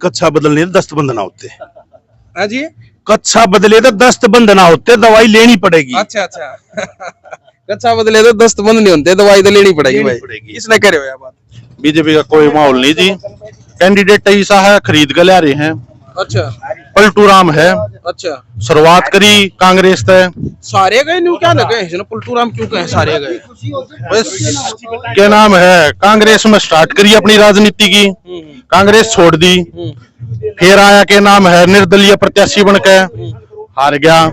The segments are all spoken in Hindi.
कच्छा बदलने तो दस्त बंद ना होते। हाँ जी, कच्छा बदले तो दस्त बंद ना होते, दवाई लेनी पड़ेगी। अच्छा अच्छा कच्चा बदले तो दस्त बंद नहीं होते, दवाई तो लेनी पड़ेगी लेनी भाई। पड़ेगी। किसने करे हो यह बात? बीजेपी का कोई माहौल नहीं जी, कैंडिडेट ऐसा है खरीद कर ला रहे हैं। अच्छा पलटू राम है, अच्छा, शुरुआत करी कांग्रेस से। सारे गए न्यू क्या लगे हैं पुलटू राम क्यों कहे सारे गए? बस क्या नाम है, कांग्रेस में स्टार्ट करी अपनी राजनीति की, कांग्रेस छोड़ दी, फिर आया के नाम है निर्दलीय प्रत्याशी बन के हार गया,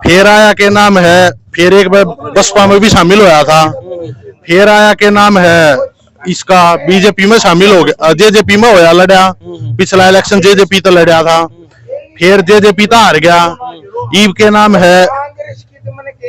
फिर आया के नाम है, फिर एक बार बसपा में भी शामिल होया था, फिर आया के नाम है इसका बीजेपी में शामिल हो गया, जेजेपी में होया लड़ा, पिछला इलेक्शन जेजेपी तो लड़ा था, फिर जेजेपी तो हार गया, ईव के नाम है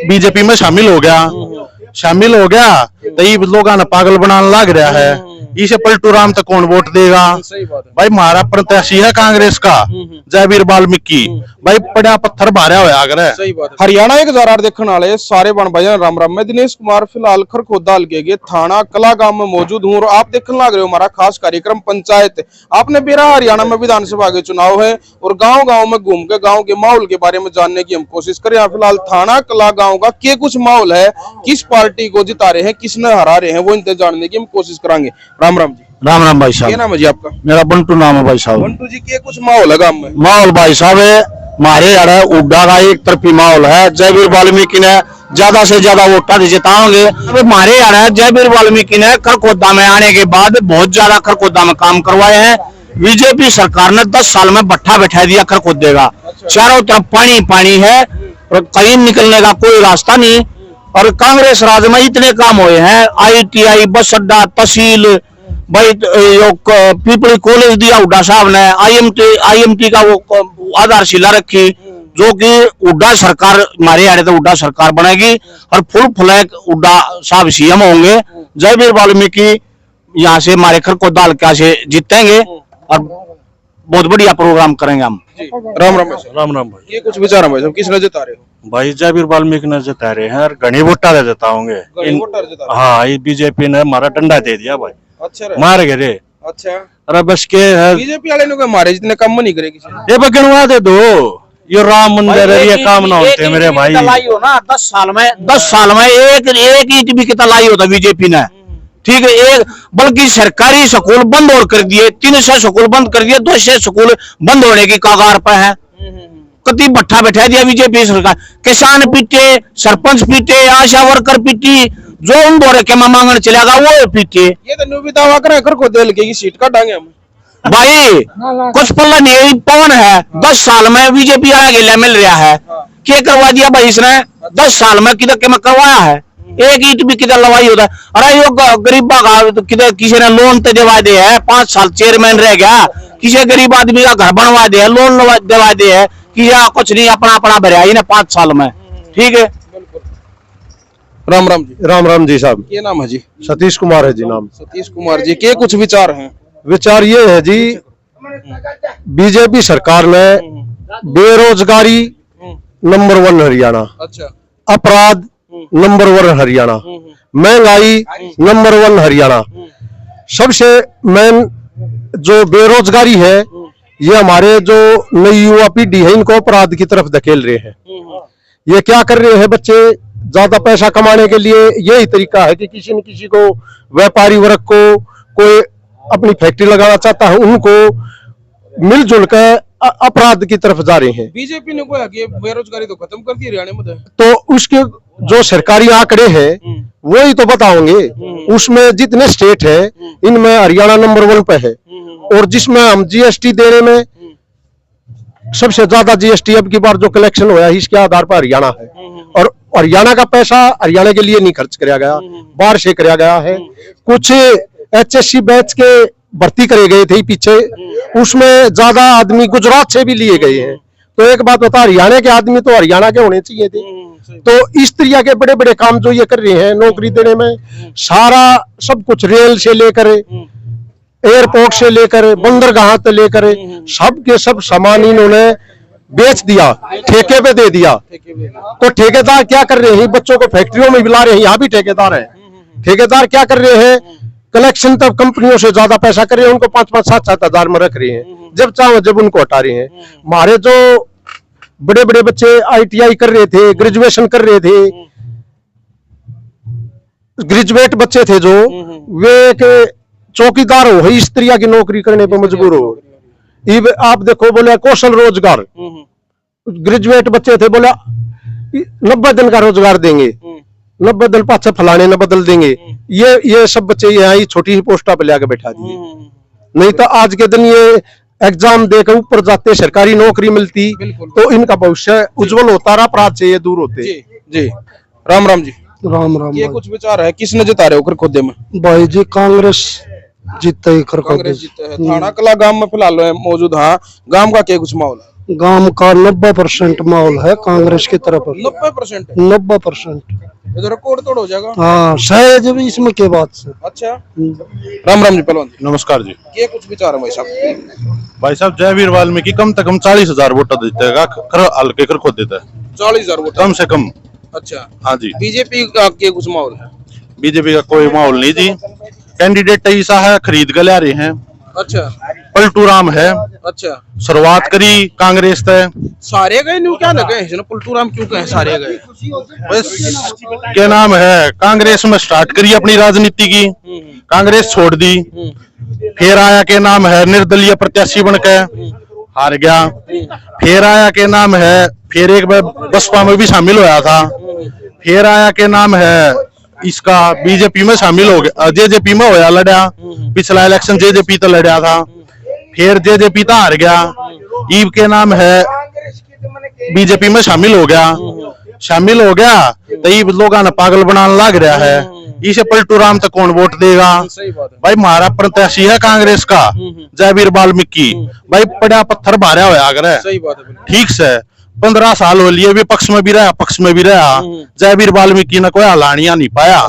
बीजेपी में शामिल हो गया तो ईव लोगों ने पागल बनाने लग रहा है। इसे पलटू राम तक कौन वोट देगा? सही बात है भाई हमारा प्रत्याशी है कांग्रेस का जयवीर वाल्मीकि, भाई पड़ा पत्थर भारा होया अगर। सही बात है। हरियाणा 1008 देखने वाले सारे बन भाई राम राम। मैं दिनेश कुमार फिलहाल खरखोदा हल्के थाना कला गांव में मौजूद हूँ और आप देखने लग रहे हो हमारा खास कार्यक्रम पंचायत। आपने बेरा हरियाणा में विधानसभा के चुनाव है और गाँव गाँव में घूम के गाँव के माहौल के बारे में जानने की हम कोशिश करें। फिलहाल थाना कला गाँव का क्या कुछ माहौल है, किस पार्टी को जिता रहे हैं, किसने हरा रहे हैं, वो इनसे जानने की हम कोशिश करांगे। राम राम जी। राम राम भाई साहब। क्या नाम है जी आपका? मेरा बंटू नाम है भाई साहब। बंटू जी, क्या कुछ माहौल है गांव में? माहौल भाई साहब है हमारे यार उड्डा का एक तरफी माहौल है। जयवीर वाल्मीकि ने ज्यादा से ज्यादा वोटा जिताओगे। अब हमारे यार जयवीर वाल्मीकि ने खरखोदा में आने के बाद बहुत ज्यादा खरखोदा में काम करवाए हैं। बीजेपी सरकार ने 10 साल में भट्ठा बैठा दिया खरखोदे का। चारों तरफ पानी पानी है और कहीं निकलने का कोई रास्ता नहीं। और कांग्रेस राज में इतने काम हुए हैं, ITI, बस अड्डा, तहसील, भाई पीपली कॉलेज दिया हुड्डा साहब ने, IMT का वो आधारशिला रखी, जो कि हुड्डा सरकार हमारे यहाँ तो हुड्डा सरकार बनेगी और फुल फ्लैग हुड्डा साहब CM होंगे। जयवीर वाल्मीकि यहाँ से हमारे खरखोदा हल्का से जीतेंगे और बहुत बढ़िया प्रोग्राम करेंगे हम। राम राम। राम राम भाई। ये कुछ विचार है भाई साहब, किसने जिता रहे हो? भाई जयवीर वाल्मीकि ने जिता रहे हैं और घनी वोटा से जिताओगे। हाँ, ये बीजेपी ने हमारा डंडा दे दिया भाई। अच्छा मार गए रे। अच्छा, अरे बस के बीजेपी वाले ने मारे जितने कम नहीं करे किसी ने। ये बगनवा दे दो, ये राम मंदिर है, ये काम ना होते मेरे भाई। तलाई हो ना 10 साल में एक ईंट भी कितना लाई होता बीजेपी ने, ठीक है। एक बल्कि सरकारी स्कूल बंद और कर दिए, 300 स्कूल बंद कर दिए, 200 स्कूल बंद होने की कगार पर है। कति भट्ठा बैठा दिया बीजेपी सरकार। किसान पीटे, सरपंच पीटे, आशा वर्कर पीटी, जो उन बोरे के मांगने चलेगा वो पीटे। ये तो न्यू दावा करे को दिल की सीट काटांगे हम भाई। कुछ पल्ला नहीं पवन है, 10 साल में बीजेपी वाला गिला मिल रहा है। क्या करवा दिया भाई इसने 10 साल में? किधर के में करवाया है? एक ईंट भी किधर लवाई होता है? अरे यो गरीबा का किधर किसी ने लोन तो दिवा दे है, 5 साल चेयरमैन रह गया, किसी गरीब आदमी का घर बनवा दे है, लोन दिवा दे है कि या कुछ नहीं अपना अपना भरा ही ना 5 साल में, ठीक है। राम राम जी। राम राम जी साहब। क्या नाम है जी? सतीश कुमार है जी नाम। सतीश कुमार जी, क्या कुछ विचार हैं? विचार ये है जी, बीजेपी सरकार ने बेरोजगारी नंबर 1 हरियाणा, अच्छा, अपराध नंबर 1 हरियाणा, महंगाई नंबर 1 हरियाणा। सबसे मेन जो बेरोजगारी है, ये हमारे जो नई युवा पीढ़ी है इनको अपराध की तरफ धकेल रहे हैं। ये क्या कर रहे हैं बच्चे, ज्यादा पैसा कमाने के लिए यही तरीका है कि किसी न किसी को, व्यापारी वर्ग को, कोई अपनी फैक्ट्री लगाना चाहता है, उनको मिलजुल कर अपराध की तरफ जा रहे हैं। बीजेपी ने कोई कि बेरोजगारी तो खत्म कर दी हरियाणा में, तो उसके जो सरकारी आंकड़े हैं वही तो बताओगे। उसमें जितने स्टेट है इनमें हरियाणा नंबर 1 पे है, और जिसमें हम GST देने में सबसे ज्यादा GST अब की बार जो कलेक्शन हुआ है इसके आधार पर हरियाणा है। और हरियाणा का पैसा हरियाणा के लिए नहीं खर्च किया गया, बाहर से किया गया है। कुछ HSC बैच के भर्ती करे गए थे पीछे, उसमें ज्यादा आदमी गुजरात से भी लिए गए हैं। तो एक बात बता, हरियाणा के आदमी तो हरियाणा के होने चाहिए थे। तो इस तरह के बड़े बड़े काम जो ये कर रहे हैं नौकरी देने में, सारा सब कुछ रेल से लेकर, एयरपोर्ट से लेकर, बंदरगाह से लेकर, सब के सब सामान इन्होंने बेच दिया, ठेके पे दे दिया। तो ठेकेदार क्या कर रहे हैं, बच्चों को फैक्ट्रियों में बुला रहे हैं, यहाँ भी ठेकेदार है। ठेकेदार क्या कर रहे हैं, कलेक्शन तब कंपनियों से ज्यादा पैसा कर रहे हैं, उनको 5-5, 7-7 हजार में रख रहे हैं। जब चाहो जब उनको हटा रहे हैं। हमारे जो बड़े बड़े बच्चे ITI कर रहे थे, ग्रेजुएशन कर रहे थे, ग्रेजुएट बच्चे थे जो, वे के चौकीदार हो ही स्त्रियां की नौकरी करने पर मजबूर हो। आप देखो, बोले कौशल रोजगार, ग्रेजुएट बच्चे थे, बोला 90 दिन का रोजगार देंगे, 90 दिन पाछे फलाने न बदल देंगे। ये सब बच्चे यहाँ ही छोटी ही पोस्टा पे लाके बैठा दिए। नहीं तो आज के दिन ये एग्जाम देकर ऊपर जाते, सरकारी नौकरी मिलती तो इनका भविष्य उज्जवल होता, रहा अपराध से ये दूर होते। जी राम राम जी। राम राम। ये कुछ विचार है, किसने जिता रहे हो खरखोदे में? भाई जी कांग्रेस जीतते ही कांग्रेस जीते है। थाना कला गांव में फिलहाल मौजूद। हाँ, गांव का क्या कुछ माहौल है? गांव का 90% माहौल है कांग्रेस की तरफ। 90%? 90%। इधर रिकॉर्ड तोड़ हो जाएगा। हाँ शायद भी इसमें के बात से। अच्छा, राम राम जी पहलवान। नमस्कार जी। ये कुछ विचार है भाई साहब? भाई साहब, जयवीर वाल्मीकि कम से कम 40,000 वोट देता है, हल्के कर खुद देता है 40,000 वोट कम से कम। अच्छा हाँ जी। बीजेपी का क्या कुछ माहौल है? बीजेपी का कोई माहौल नहीं जी, कैंडिडेट ऐसा है खरीद कर ला रहे हैं। अच्छा, पलटू राम है। अच्छा, शुरुआत करी कांग्रेस तय, सारे गए नहीं क्या लगे पलटू राम क्यों कहे सारे गए? बस क्या नाम है, कांग्रेस में स्टार्ट करी अपनी राजनीति की, कांग्रेस छोड़ दी, फिर आया के नाम है निर्दलीय प्रत्याशी बन के हार गया, फिर आया के नाम है, फिर एक बार बसपा में भी शामिल होया था, फिर आया के नाम है इसका बीजेपी में शामिल हो गया, जेजेपी में होया लड़ा, पिछला इलेक्शन जेजेपी तो लड़ा था, फिर जेजेपी तो हार गया, ईव के नाम है बीजेपी में शामिल हो गया तो ईव लोग ने पागल बनाने लग रहा है, इसे पलटू राम तक कौन वोट देगा? भाई हमारा प्रत्याशी है कांग्रेस का जयवीर वाल्मीकि, भाई पड़ा पत्थर भारा होया अगर ठीक से 15 साल हो लिए, विपक्ष में भी रहा पक्ष में भी रहा, जयवीर वाल्मीकि ने कोई हलानिया नहीं पाया।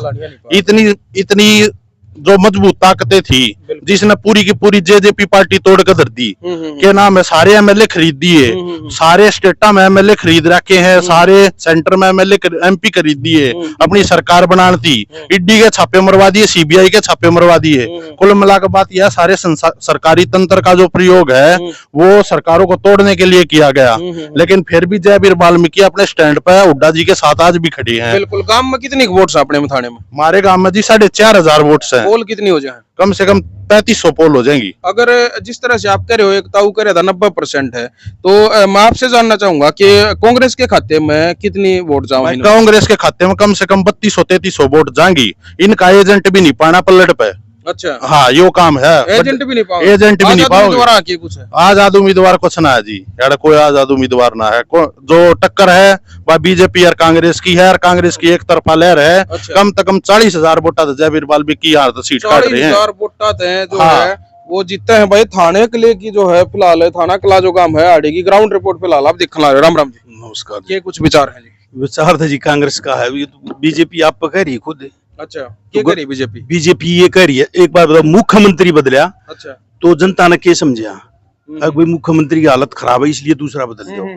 इतनी जो मजबूत ताकतें थी जिसने पूरी की पूरी जेजेपी पार्टी तोड़ कर धर दी। के नाम है सारे MLA खरीद दिए, सारे स्टेटा में MLA खरीद रखे हैं, सारे सेंटर में MLA MP खरीद दिए, अपनी सरकार बनानी थी, ईडी के छापे मरवा दिए, CBI के छापे मरवा दिए। कुल मिलाकर बात यह सारे सरकारी तंत्र का जो प्रयोग है वो सरकारों को तोड़ने के लिए किया गया, लेकिन फिर भी जयवीर वाल्मीकि अपने स्टैंड पर हुड्डा जी के साथ आज भी खड़ी है। बिल्कुल। गांव में कितनी वोट है अपने थाने में? हमारे गांव में जी 4,500 वोट है। पोल कितनी हो जाए? कम से कम 3500 पोल हो जाएंगी। अगर जिस तरह से आप कह रहे हो, एक ताऊ कह रहा था 90% है, तो मैं आपसे जानना चाहूंगा कि कांग्रेस के खाते में कितनी वोट जाएंगे? कांग्रेस के खाते में कम से कम 3200-3300 वोट जाएंगी। इनका एजेंट भी नहीं पाना पलट पे। अच्छा, हाँ यो काम है, एजेंट भी नहीं पाओगे? एजेंट भी नहीं पाओगे। कुछ है आजाद उम्मीदवार कुछ ना है जी, यार कोई आजाद उम्मीदवार ना है। जो टक्कर है वह बीजेपी और कांग्रेस की है, और कांग्रेस की एक तरफा लहर है। अच्छा। कम से कम 40,000 वोटा जयवीर वाल्मीकि यार तो सीट काट रहे हैं। 40,000 वोटा जो हाँ। है वो जीतते हैं भाई। थाने किले की जो है फिलहाल थाना किला जो काम है आड़े की ग्राउंड रिपोर्ट फिलहाल आप दिखला रहे। राम राम जी। नमस्कार। ये कुछ विचार है जी? विचार था जी कांग्रेस का है, बीजेपी आप कह रही है खुद। अच्छा, क्या कह रही बीजेपी? बीजेपी ये कह रही है, एक बार बताओ मुख्यमंत्री बदला अच्छा, तो जनता ने क्या समझा? अब भाई मुख्यमंत्री की हालत खराब है इसलिए दूसरा बदल दो,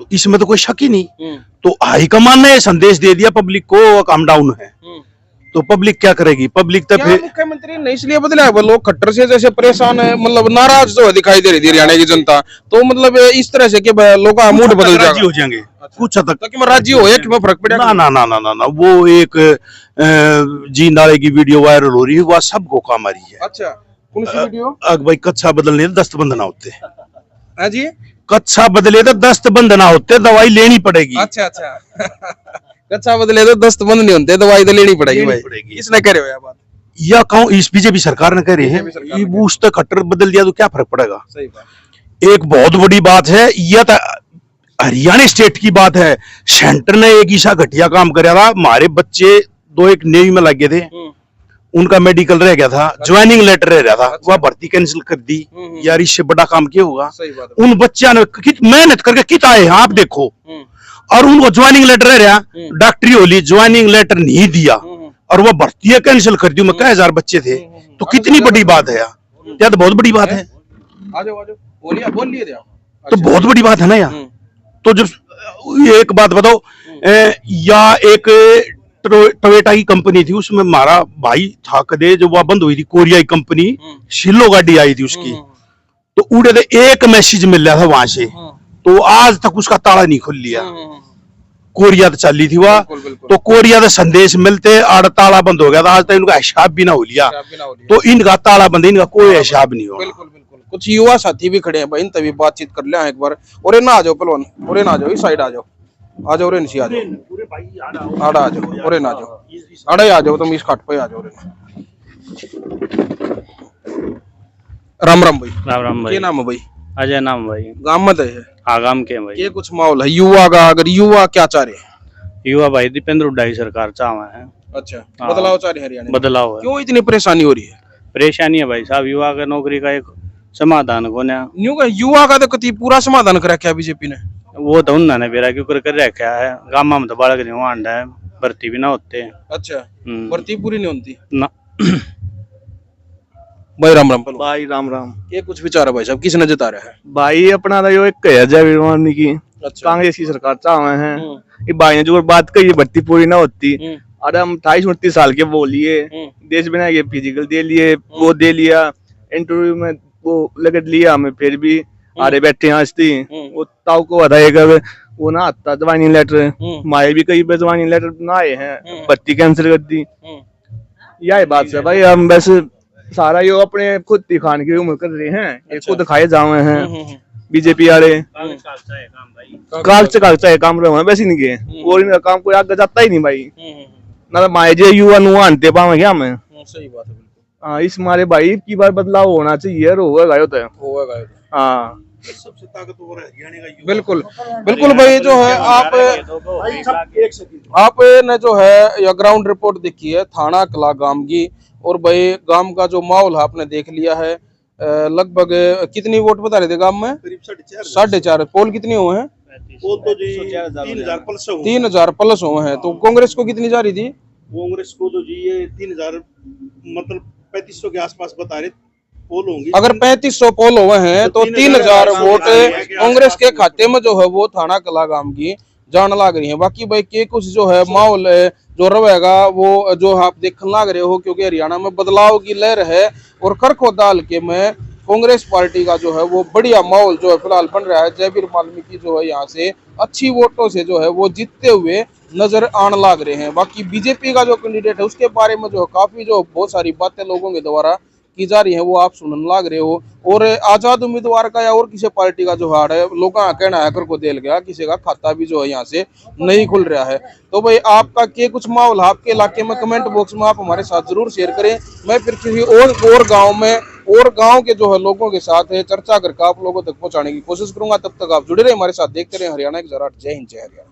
तो इसमें तो कोई शक ही नहीं। तो हाईकमान ने संदेश दे दिया पब्लिक को काम डाउन है, तो पब्लिक क्या करेगी? पब्लिक तो फिर मुख्यमंत्री ने इसलिए बदला है वो लोग खट्टर से जैसे परेशान है, मतलब नाराज जो दिखाई दे रही थी हरियाणा की जनता, तो मतलब इस तरह से कि लोगों का मूड बदल जाएगा, हो जाएंगे कुछ हद तक। ताकि मैं राज्य हो कि मैं फर्क पड़ेगा? ना ना ना ना ना ना, वो एक जी नाले की वीडियो वायरल हो रही है, वह सबको काम आ रही है। अच्छा, कौन सी वीडियो? अग भाई कच्चा बदलने तो दस्त बंद ना होते। हाँ जी, कच्चा बदले तो दस्त बंद ना होते, दवाई लेनी पड़ेगी। अच्छा अच्छा कच्चा बदले तो दस्त बंद नहीं होते, दवाई तो लेनी पड़ेगी भाई। इसने कह रहे हो यह बात? या कहूँ इस बीजेपी सरकार ने कह रहे हैं, उस तक खट्टर बदल दिया तो क्या फर्क पड़ेगा? सही बात। एक बहुत बड़ी बात है, यह तो हरियाणा स्टेट की बात है। सेंटर ने एक ऐसा घटिया काम कराया था, हमारे बच्चे 2 नेवी में लगे थे, उनका मेडिकल रह गया था, ज्वाइनिंग लेटर रह गया था, वह भर्ती कैंसिल कर दी। यार इससे बड़ा काम क्या होगा? उन बच्चों ने मेहनत करके कित आए हैं आप देखो, और उनको ज्वाइनिंग लेटर रह रहा, डॉक्टरी होली ज्वाइनिंग लेटर नहीं दिया और वह भर्ती कैंसिल कर दी। मैं कई 1000 बच्चे थे, तो कितनी बड़ी बात है यार, यह तो बहुत बड़ी बात है। तो बहुत बड़ी बात है ना यार। तो जब एक बात बताओ, या एक टोयोटा की कंपनी थी, उसमें हमारा भाई था कदे, जो वह बंद हुई थी, कोरियाई कंपनी, शिलो गाड़ी आई थी उसकी, तो उड़े तो एक मैसेज मिल रहा था वहां से, तो आज तक उसका ताला नहीं खुल लिया। कोरिया तो चली थी वह, तो कोरिया से संदेश मिलते आड़ ताला बंद हो गया था, आज तक इनका हिसाब भी ना हो लिया। तो इनका ताला बंद, इनका कोई हिसाब नहीं हो। बिल्कुल बिल्कुल। कुछ युवा साथी भी खड़े हैं भाई, इनसे भी बातचीत कर लिया एक बार। और ना आ जाओ पहलवान, और ना आ जाओ, इस साइड आ जाओ, आ जाओ रे, नीचे आ जाओ, आड़ा आ जाओ, और ना आ जाओ, आड़े आ जाओ, तुम इस खाट पे आ जाओ। राम राम भाई। राम राम भाई। क्या नाम है भाई? अजय नाम भाई। गांव में है? हाँ गांव के हैं भाई। ये कुछ माहौल है युवा का, अगर युवा क्या चाह रहे हैं? युवा भाई दीपेंद्र हुड्डा की सरकार चाहवा है। अच्छा, हाँ। बदलाव चाह रहे हैं हरियाणा में? बदलाव है। क्यों इतनी परेशानी हो रही है? परेशानी है भाई साहब, युवा का नौकरी का एक समाधान को ना, युवा का तो कति पूरा समाधान कर रखा है बीजेपी ने। वो तो उन्होंने बेरा क्यों कर रखा है। गाँव में तो बालक नहीं आंडा है, भर्ती भी ना होते। अच्छा, भर्ती पूरी नहीं होती ना। भाई राम राम पहलवान। भाई राम राम। ये कुछ विचार है भाई साहब, किसने जता रहा है? भाई अपना तो यो एक कह जयवीरवानी की अच्छा। कांग्रेस की सरकार चाहे हैं। ये भाई ने जो बात कही भर्ती पूरी ना होती, अरे हम 28-29 साल के बोलिए, देश बनाए, फिजिकल दे लिए, वो दे लिया, इंटरव्यू में वो लग लिया, हमें फिर भी आरे बैठे आज थी वो ताऊ को बधाएगा वो ना आता ज्वाइनिंग लेटर, माए भी कई बार ज्वाइनिंग लेटर बनाए हैं, भर्ती कैंसिल कर दी। यही बात है भाई, हम वैसे सारा यो अपने खुद दिखाने की उम्र कर रहे हैं। ये खुद खाए जावे हैं बीजेपी वाले, कागचा है काम रहे वैसे नहीं गए, और इनका काम कोई आगे जाता ही नहीं भाई। ना तो माए जे युवा नुआ आनते पावे क्या मैं। सही बात है बिल्कुल। हाँ, इस मारे भाई की बार बदलाव होना चाहिए, होगा गायो तो। हाँ सबसे ताकतवर हरियाणा का बिल्कुल बिल्कुल भाई। जो है आप ने जो है या ग्राउंड रिपोर्ट देखी है थाना कला गांव की, और भाई गांव का जो माहौल है आपने देख लिया है। लगभग कितनी वोट बता रहे थे गांव में? 4.5। पोल कितने हुए हैं? पोल तो जी 3000 प्लस 3000 प्लस हुए हैं। तो कांग्रेस को कितनी जा रही थी? कांग्रेस को तो जी ये 3000 मतलब 3500 के आसपास बता रहे पोल होंगी। अगर 3500 पोल हुए हैं तो 3000 वोट कांग्रेस के खाते में जो है वो थाना कला गांव की जान लग रही है। बाकी भाई के कुछ जो है माहौल जो रहेगा वो जो आप देखने लग रहे हो, क्योंकि हरियाणा में बदलाव की लहर है। और खरखोदा हल्के में कांग्रेस पार्टी का जो है वो बढ़िया माहौल जो है फिलहाल बन रहा है। जयवीर वाल्मीकि जो है यहाँ से अच्छी वोटों से जो है वो जीतते हुए नजर आने लग रहे हैं। बाकी बीजेपी का जो कैंडिडेट है उसके बारे में जो काफी जो बहुत सारी बातें लोगों के द्वारा की जा रही है वो आप सुनने लग रहे हो। और आजाद उम्मीदवार का या और किसी पार्टी का जो हार है लोगों का कहना है कर को देल गया, किसी का खाता भी जो है यहाँ से नहीं खुल रहा है। तो भाई आपका के कुछ माहौल आपके इलाके में कमेंट बॉक्स में आप हमारे साथ जरूर शेयर करें। मैं फिर किसी और गाँव में और गांव के जो है लोगों के साथ चर्चा करके आप लोगों तक पहुंचाने की कोशिश करूंगा। तब तक आप जुड़े रहे हमारे साथ, देखते रहे हरियाणा की जरा। जय हिंद, जय हरियाणा।